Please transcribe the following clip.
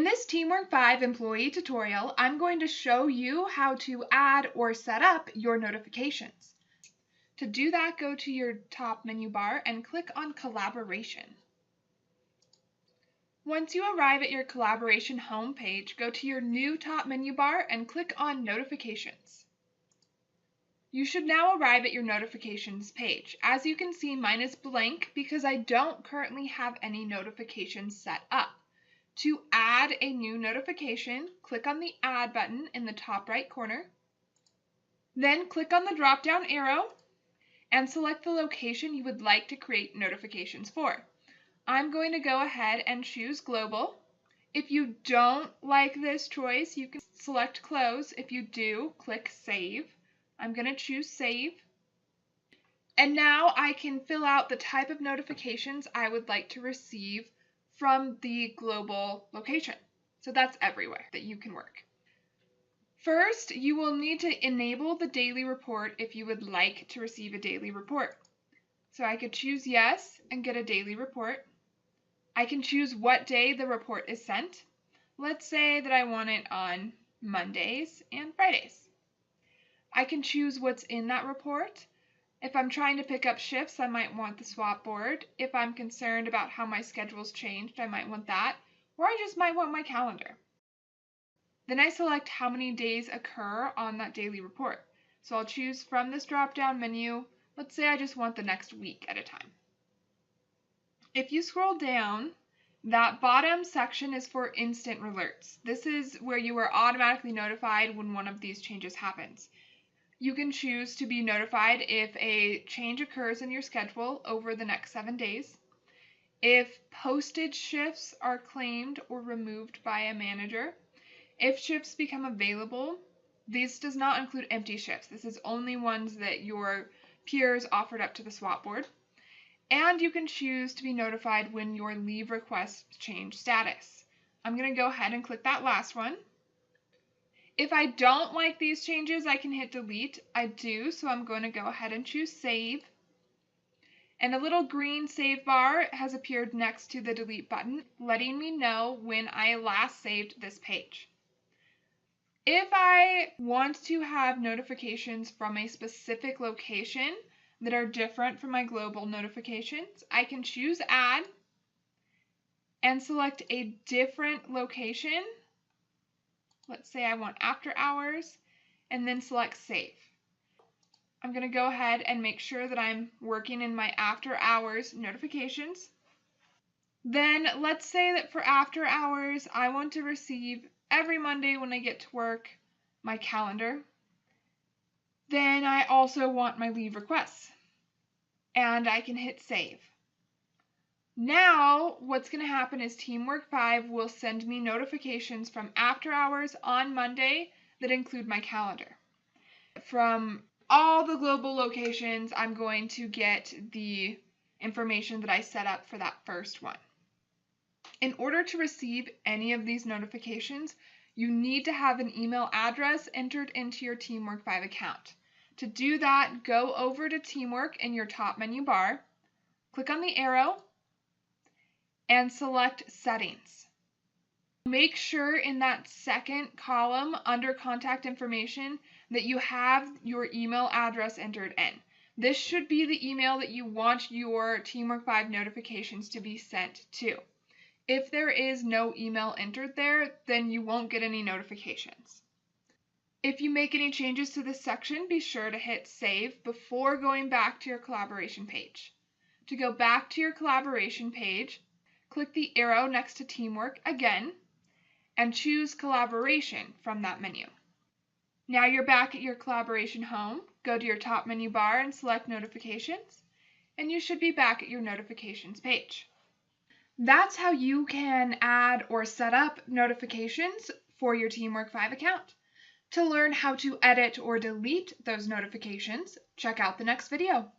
In this TeamWork 5 employee tutorial, I'm going to show you how to add or set up your notifications. To do that, go to your top menu bar and click on Collaboration. Once you arrive at your Collaboration homepage, go to your new top menu bar and click on Notifications. You should now arrive at your notifications page. As you can see, mine is blank because I don't currently have any notifications set up. To add a new notification, click on the Add button in the top right corner. Then click on the drop-down arrow and select the location you would like to create notifications for. I'm going to go ahead and choose Global. If you don't like this choice, you can select Close. If you do, click Save. I'm going to choose Save. And now I can fill out the type of notifications I would like to receive from the global location. So that's everywhere that you can work. First, you will need to enable the daily report if you would like to receive a daily report. So I could choose Yes and get a daily report. I can choose what day the report is sent. Let's say that I want it on Mondays and Fridays. I can choose what's in that report. If I'm trying to pick up shifts, I might want the swap board. If I'm concerned about how my schedule's changed, I might want that. Or I just might want my calendar. Then I select how many days occur on that daily report. So I'll choose from this drop-down menu. Let's say I just want the next week at a time. If you scroll down, that bottom section is for instant alerts. This is where you are automatically notified when one of these changes happens. You can choose to be notified if a change occurs in your schedule over the next 7 days, if posted shifts are claimed or removed by a manager, if shifts become available. This does not include empty shifts. This is only ones that your peers offered up to the swap board. And you can choose to be notified when your leave requests change status. I'm going to go ahead and click that last one. If I don't like these changes, I can hit delete. I do, so I'm going to go ahead and choose save. And a little green save bar has appeared next to the delete button, letting me know when I last saved this page. If I want to have notifications from a specific location that are different from my global notifications, I can choose Add and select a different location. Let's say I want after hours, and then select Save. I'm going to go ahead and make sure that I'm working in my after hours notifications. Then let's say that for after hours, I want to receive every Monday when I get to work my calendar. Then I also want my leave requests, and I can hit Save. Now, what's going to happen is TeamWork 5 will send me notifications from after hours on Monday that include my calendar. From all the global locations, I'm going to get the information that I set up for that first one. In order to receive any of these notifications, you need to have an email address entered into your TeamWork 5 account. To do that, go over to TeamWork in your top menu bar, click on the arrow, and select Settings. Make sure in that second column under Contact Information that you have your email address entered in. This should be the email that you want your TeamWork 5 notifications to be sent to. If there is no email entered there, then you won't get any notifications. If you make any changes to this section, be sure to hit Save before going back to your collaboration page. To go back to your collaboration page, click the arrow next to Teamwork again and choose Collaboration from that menu. Now you're back at your collaboration home. Go to your top menu bar and select Notifications, and you should be back at your notifications page. That's how you can add or set up notifications for your TeamWork 5 account. To learn how to edit or delete those notifications, check out the next video.